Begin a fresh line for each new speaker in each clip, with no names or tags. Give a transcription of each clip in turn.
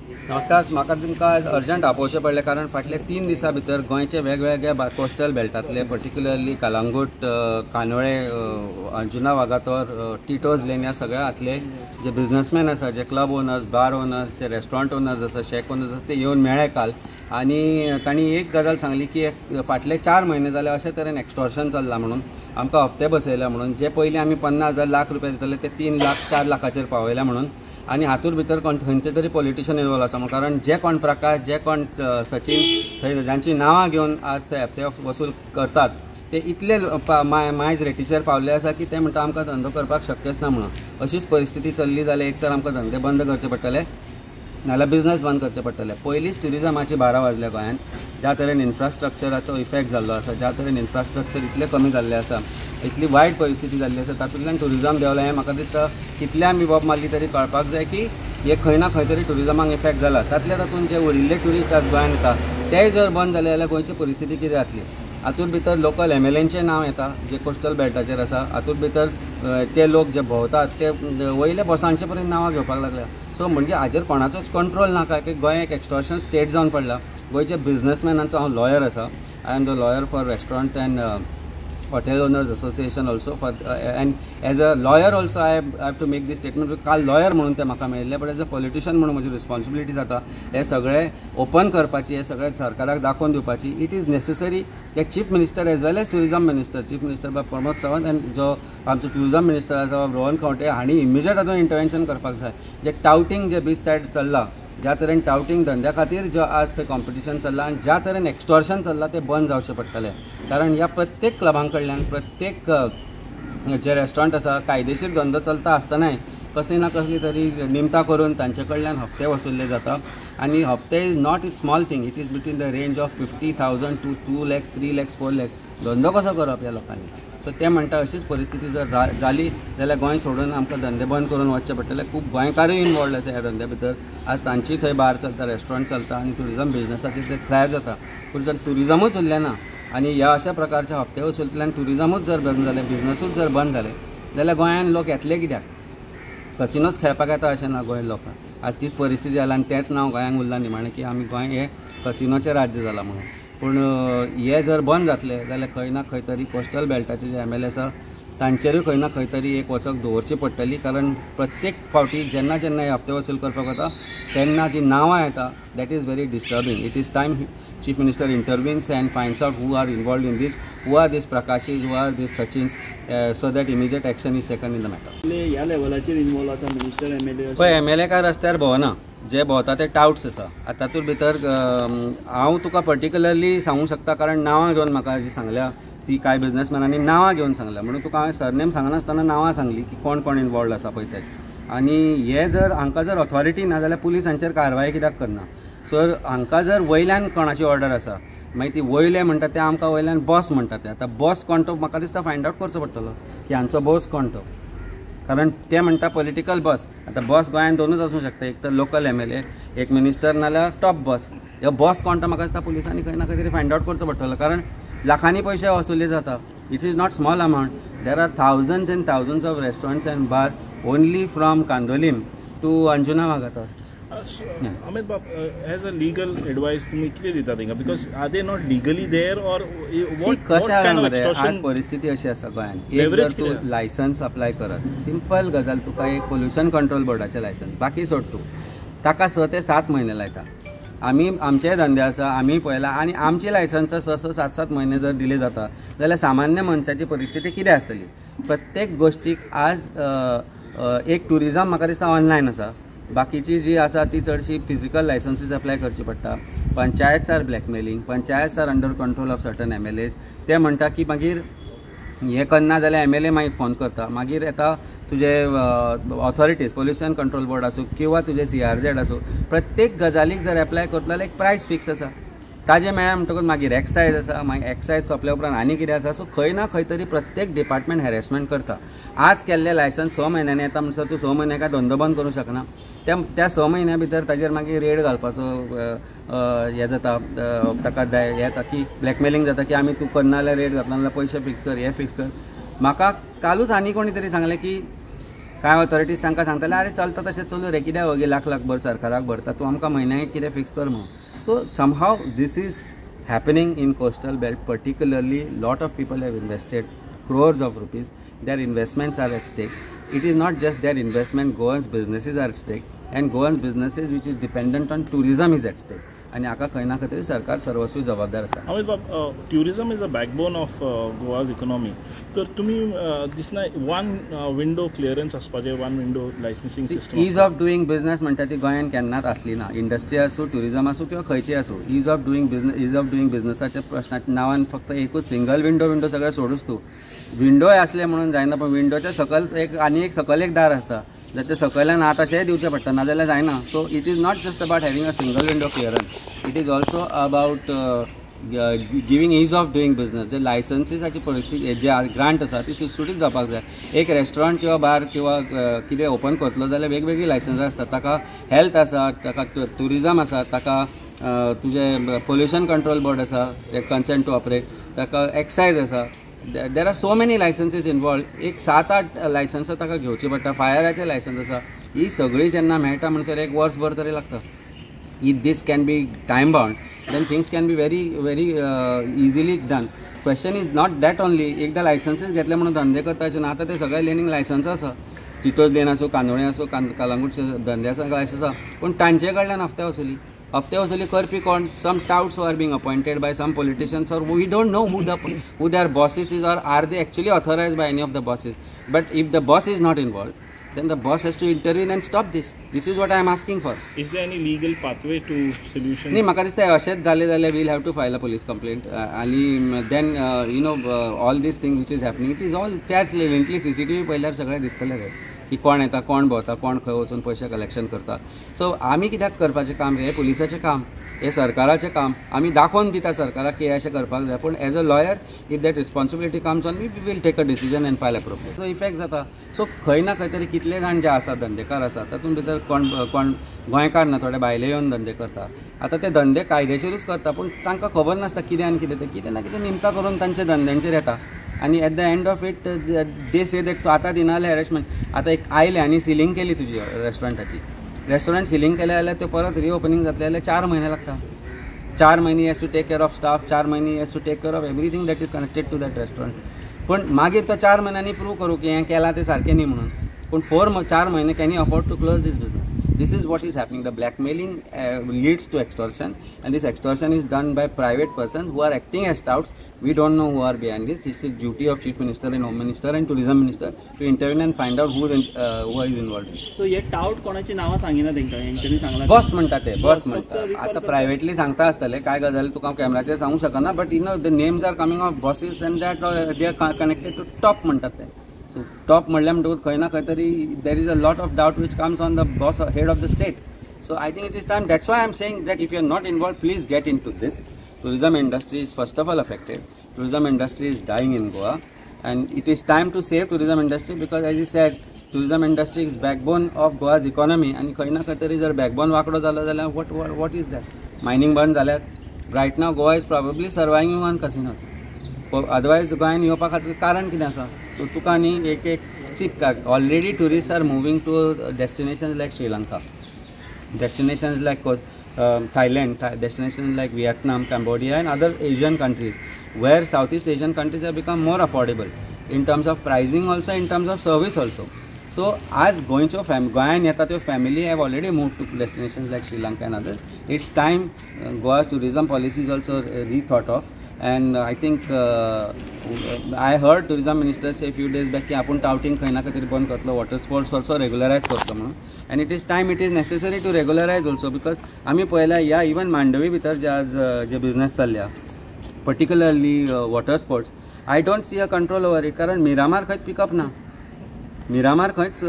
नमस्कार. म्हाका तुमकां आज अर्जंट आपोवचें पडलें कारण फाटले 3 दिसां भितर गोंयचे वेगवेगळ्या कोस्टल बेल्टांतले पर्टिक्युलरली कलंगूट, कानोळे, अंजुना वागातोर, टिटोज लेन ह्या सगळ्यातले जे बिझनेसमॅन आसा, जे क्लब ओनर्स, बार ओनर्स, जे रेस्टॉरंट ओनर्स आसा, शेक ओनर्स आसा, ते येवन मेळ्ळे काल आनी तांणी एक गजाल सांगली की फाटले 4 म्हयने जाले अशे तरेन एक्सटॉर्शन चल्लां म्हणून आमकां हप्ते बसयल्या म्हणून. जे पयलीं आमी 50,000 लाख रुपया दिताले ते 3 लाख 4 लाखाचेर पावयल्या म्हणून. आनी हातूंत भितर खंयचे तरी पॉलिटिशियन इन्वॉल्व आसा म्हणून. कारण जे कोण प्रकाश, जे कोण सचिन थंय जांची नांवां घेवन आज ते हप्ते वसूल करतात ते इतले मायज रेटीचेर पावले आसा की ते म्हणटा आमकां धंदो करपाक शक्यच ना म्हणून. अशीच परिस्थिती चल्ली जाल्यार एक तर आमकां धंदे बंद करचे पडटले नाल्यार बिझनेस बंद करचे पडटले. पयलींच ट्युरिजमाची बारा वाजल्या गोंयांत. ज्या तरेन इन्फ्रास्ट्रक्चराचो इफेक्ट जाल्लो आसा, ज्या तरेन इन्फ्रास्ट्रक्चर इतले कमी जाल्ले आसा, इतली वायट परिस्थिती जाल्ली आसा, तातूंतल्यान ट्युरिजम देंवलें हें म्हाका दिसता कितल्या आमी बोब मारली तरी कळपाक जाय की हे खंय ना खंय तरी ट्युरिजमाक इफेक्ट जाला. तातूंत जे उरिल्ले ट्युरिस्ट आज गोंयांत येता ते जर बंद जाले जाल्यार गोंयची परिस्थिती कितें जातली. हातूंत भितर लोकल MLAंचें नांव येता जे कोस्टल बेल्टाचेर आसा. हातूंत भितर ते लोक जे भोंवतात ते वयले बॉसांचे पर्यंत नांवां घेवपाक लागल्या. सो म्हणजे हाजेर कोणाचोच कंट्रोल नाका की गोंय एक एक्सटॉर्शन स्टेट जावन पडला. गोंयचे बिझनेसमॅनांचो हांव लॉयर आसा. I am the lawyer for restaurant and Hotel Owners Association also and as a lawyer also I have to make this statement. काल लॉयर म्हणून ते म्हाका मेळिल्ले, बट एज अ पॉलिटिशियन म्हणून म्हजी रिस्पॉन्सिबिलिटी जाता हे सगळे ओपन करपाची, हे सगळे सरकाराक दाखोवन दिवपाची. इट इज नेसेसरी की chief minister as well as tourism minister, chief minister बाय प्रमोद सावंत आनी जो आमचो ट्युरिजम मिनिस्टर आसा रोहन खंवटे हांणी इमिजिएट हातूंत इंटरवेंशन करपाक जाय. जे टावटिंग जे बीच सायड चल्लां, ज्या तरेन टावटिंग धंद्या खातीर जो आज थंय कॉम्पिटिशन चल्लां आनी ज्या तरेन एक्सटॉर्शन चल्लां ते बंद जावचें पडटलें. कारण ह्या प्रत्येक क्लबां कडल्यान, प्रत्येक जे रेस्टॉरंट आसा, कायदेशीर धंदो चलता आसतनाय कसली ना कसली तरी निमतां करून तांचे कडल्यान हप्ते वसुल्ले जाता. आनी हप्ते is not it small thing. It is between the range of 50,000 to 2 lakhs, 3 lakhs, 4 lakhs. धंदो कसो करप ह्या लोकांनी. सो ते म्हणटा अशीच परिस्थिती जर जाली जाल्यार गोंय सोडून आमकां धंदे बंद करून वचचे पडटले. खूब गोंयकारूय इनवॉल्ड आसा ह्या धंद्या भितर. आज तांची थंय बार चलता, रेस्टॉरंट चलता आनी ट्युरिजम बिझनसाचेर ते थ्रायव जाता. पूण जर ट्युरिजमूच उरलें ना आनी ह्या अशा प्रकारच्या हप्ते वसुलींतल्यान ट्युरिजमूच जर बंद जालें, बिझनसूच जर बंद जालें जाल्यार गोंयांत लोक येतले कित्याक. कसिनोच खेळपाक येता अशें ना गोंय लोकांक. आज तीच परिस्थिती जाला आनी तेंच नांव गोंयांक उरलां निमाणें की आमी गोंय हें कसिनोचें राज्य जालां म्हणून. पूण हे जर बंद जातले जाल्यार खंय ना खंय तरी कोस्टल बेल्टाचे जे MLA आसा तांचेरूय खंय ना खंय तरी एक वचक दवरची पडटली. कारण प्रत्येक फावटी जेन्ना जेन्ना हे हप्ते वसूल करपाक वता तेन्ना जी नांवां येता that is very disturbing. It is time chief minister intervenes and finds out who are involved in these, who are these Prakashes, who are these Sachins, so that immediate action is taken in the matter.
ह्या लेवलाचेर involve आसा minister, MLA?
पळय, MLA काय रस्त्यार भोंवना. जे भोंवता ते touts आसा. आतां तातूंत भितर हांव तुका पर्टिक्युलरली सांगूंक शकता कारण नांवां घेवन म्हाका जी सांगल्या ती कांय बिझनेसमॅनांनी नांवां घेवन सांगल्या म्हणून तुका हांवें सरनेम सांगनासतना नांवां सांगली की कोण कोण इन्वॉल्वड आसा पळय ते. आनी हे जर हांकां जर ऑथॉरिटी ना जाल्यार पुलीस हांचेर कारवाय कित्याक करना. सर हांकां जर वयल्यान कोणाची ऑर्डर आसा मागीर ती वयले म्हणटा ते आमकां वयल्यान बॉस म्हणटा ते. आतां बॉस कोण तो म्हाका दिसता फायंड आउट करचो पडटलो की हांचो बॉस कोण तो. कारण ते म्हणटा पॉलिटिकल बॉस. आतां बॉस गोंयांत दोनूच आसूंक शकता, एक तर लोकल MLA, एक मिनिस्टर नाल्यार टॉप बॉस. ह्यो बॉस कोण तो म्हाका दिसता पुलिसांनी खंय ना खंय तरी फायंड आउट करचो पडटलो. कारण लाखांनी पयशे वसुली जाता. It is not small amount. There are thousands and thousands of restaurants and bars only from Candolim to Anjuna Vagator.
Amit bab, as a legal advice तुम्ही कितें दिता तांकां? Because are they not legally there or
कशें आज परिस्थिती अशी आसा गोंयांत. एक जर तूं लायसन्स अप्लाय करत, सिंपल गजाल, तुका एक पोल्युशन कंट्रोल बोर्डाचें लायसन्स बाकी सोड तूं, ताका 6 ते 7 म्हयने लायता. आमी आमचे धंदे आसा, आमी पळयला आनी आमची लायसन्सां 6-6, 7-7 म्हयने जर दिली जाता जाल्यार सामान्य मनशाची परिस्थिती कितें आसतली. प्रत्येक गोश्टीक आज एक ट्युरिजम म्हाका दिसता ऑनलायन आसा. बाकीची जी आसा ती चडशी फिजिकल लायसन्सीस अप्लाय करची पडटा. Panchayat are blackmailing, panchayat are under control of certain MLAs. ते म्हणटा की मागीर हे करना जाल्यार MLA मागीर फोन करता. मागीर येता तुजे ऑथॉरिटीज, पोल्युशन कंट्रोल बोर्ड आसूं किंवा तुजे CRZ आसूं, प्रत्येक गजालीक जर एप्लाय करतलो जाल्यार एक प्रायस फिक्स आसा. ताजे मेळ्ळ्या म्हणटकूच मागीर एक्सायज आसा, मागीर एक्सायज सोंपल्या उपरांत आनी कितें आसा. सो खंय ना खंय तरी प्रत्येक डिपार्टमेंट हॅरेसमेंट करता. आज केल्ले लायसन्स 6 म्हयन्यांनी येता म्हणसर तूं 6 म्हयने काय धंदो बंद करूं शकना. त्या 6 म्हयन्या भितर ताजेर मागीर रेड घालपाचो हें जाता. ताका हें येता की ब्लॅकमेलिंग जाता की आमी तूं करना जाल्यार रेड घातला नाजाल्यार पयशे फिक्स कर, हे फिक्स कर. म्हाका कालूच आनी कोणी तरी सांगलें की कांय ऑथॉरिटीज तांकां सांगताले अरे चलता तशें चलू रे कित्याक वगी लाख भर सरकाराक भरता तूं आमकां म्हयन्याक कितें फिक्स कर म्हणून. So somehow this is happening in coastal belt. Particularly lot of people have invested crores of rupees. Their investments are at stake. It is not just their investment, Goa's businesses are at stake, and Goa's businesses which is dependent on tourism is at stake. आणि हाका खंय ना खंय तरी सरकार सर्वस्वी जबाबदार आसा.
Amit bab, tourism is a backbone of Goa's economy. तर तुमी दिसना वन विंडो क्लियरन्स आसपाचें, one window licensing system.
Ease of doing business म्हणटा ती गोंयांत केन्नाच आसली ना. इंडस्ट्री आसूं, ट्युरिजम आसूं किंवा खंयची आसूं, ईज ऑफ डुईंग बिझनेसाच्या प्रश्नाच्या नांवान फक्त एकूच सिंगल विंडो सगळें सोडूच तूं. विंडोय आसले म्हणून जायना, पण विंडोच्या सकयल एक सकयल एक दार आसता जाचे सकयल्यान हात अशेंय दिवचें पडटा, नाजाल्यार जायना. So it is not just about having a single window clearance, it is also about giving ease of doing business. जे लायसन्सीसाची परिस्थिती जे ग्रांट आसा ती सुटसूटीत जावपाक जाय. एक रेस्टॉरंट किंवा बार किंवा कितें ओपन करतलो जाल्यार वेगवेगळी लायसन्सां आसतात. ताका हेल्थ आसा, ताका ट्युरिजम आसा, ताका तुजें पोल्युशन कंट्रोल बोर्ड आसा, कन्सेंट टू ऑपरेट, ताका एक्सायज आसा. There are so many licences involve. एक 7-8 लायसन्सां ताका घेवची पडटा. फायराचें लायसन्स आसा. ही सगळी जेन्ना मेळटा म्हणसर एक वर्सभर तरी लागता. If this can be time bound then things can be very easily done. Question is not that only. एकदा लायसन्सीस घेतले म्हणून धंदे करताचे ना. आता ते सगळे लेनींग लायसन्स आसा. टिटोज लेन आसूं, कांदोळे आसूं, कलंगूटचे धंद्याचा लायसन्स आसा, पूण तांचे कडल्यान हफ्ते वसुली करपी कोण? Some touts are being appointed by some politicians, or we don't know who their bosses is, or are they actually authorized by any of the bosses. But if the boss is not involved, then the boss has to intervene and stop this. This is what I am asking for.
Is there any legal pathway to solution?
नाही, म्हाका दिसता अशेंच जालें जाल्यार we'll have to file a police complaint. आणि then all these things which is happening, it is all त्याच लेवंतली CCTV पयल्यार सगळें दिसतलें रे की कोण येता, कोण भोंवता, कोण खंय वचून पयशे कलेक्शन करता. सो आमी कित्याक करपाचें काम रे? सरकाराचें काम, हे सरकाराचें काम. आमी दाखोवन दिता सरकाराक की अशें करपाक जाय, पूण as a lawyer if that responsibility comes on me, we will take a decision and file appropriate. So effect जाता. सो खंय ना खंय तरी कितले जाण जे आसा धंदेकार आसा तातूंत भितर कोण गोंयकार ना, थोडे भायले येवन धंदे करता. आतां ते धंदे कायदेशीरूच करता, पूण तांकां खबर नासता कितें आनी कितें. ते कितें ना कितें निमतां करून तांच्या धंद्यांचेर येता. आणि at the end of it they say that तूं आतां दिनाले हॅरेसमेंट. आतां एक आयले आनी सिलींग केली तुजी रेस्टॉरंटाची. रेस्टॉरंट सिलींग केलें जाल्यार ते परत रिओपनिंग जातलें जाल्यार 4 म्हयने लागता. 4 म्हयने has to take care of staff, 4 म्हयने has to take care of everything that is connected to that restaurant. पूण मागीर तो 4 म्हयन्यांनी प्रूव करूं की हें केलां तें सारकें न्ही म्हणून. पूण 4 म्हयने can you afford to close this business? This is what is happening. The blackmailing leads to extortion, and this extortion is done by private persons who are acting as touts. We don't know who are behind this. This is duty of Chief Minister and Home Minister and Tourism Minister to intervene and find out who is involved.
So हे tout कोणाची नांवां सांगिना तेंकां, हेंच्यांनी सांगला.
Boss म्हणटा ते, boss म्हणटा. आता privately सांगता आसतले काय गजाली तुका कॅमेराचेर सांगूंक शकना, but the names are coming of bosses and that they are connected to top म्हणटात ते. So top म्हणल्यार म्हणटकूच खंय ना खंय तरी there is a lot of doubt which comes on the boss, head of the state. So I think it is time. That's why I am saying that if you are not involved, please get into this. Tourism industry is first of all affected. Tourism industry is dying in Goa, and it is time to save tourism industry, because as you said, tourism industry is backbone of Goa's economy. आणि खंय ना खंय तरी जर backbone वांकडो जालो जाल्यार what is that? Mining बंद जाल्यात. Right now Goa is probably surviving on casinos. Otherwise गोंयान येवपा खातीर कारण कितें आसा? तुका न्ही एक already tourist R moving to destinations like Sri Lanka, destinations like Thailand, destinations like Vietnam, Cambodia and other Asian countries, where Southeast Asian countries have become more affordable in terms of pricing also, in terms of service also. So as Goyan yeta त्यो family have already moved to destinations like Sri Lanka and others. It's time Goa's tourism policy is also rethought of. And I think I heard tourism minister say a few days back की आपण touting खंय ना खंय तरी बंद करतलो, water sports also regularize करतलो म्हणून. And it is time, it is necessary to regularize also, because आम्ही पळयल्या या इवन मांडवी भितर जे आज जे बिझनेस चल्ल्या, particularly water sports, I don't see a control over it. कारण मिरामार खंयच पिकअप ना, मिरामार खंयच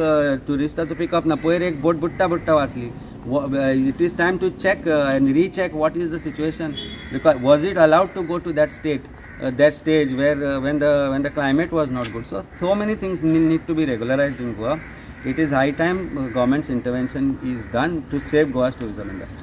टुरिस्टाचो पिकअप ना. पयर एक बोट बुडटा वाचली. It is time to check and recheck what is the situation, because was it allowed to go to that stage where when the climate was not good. So many things need to be regularized in Goa. It is high time government's intervention is done to save Goa's tourism industry.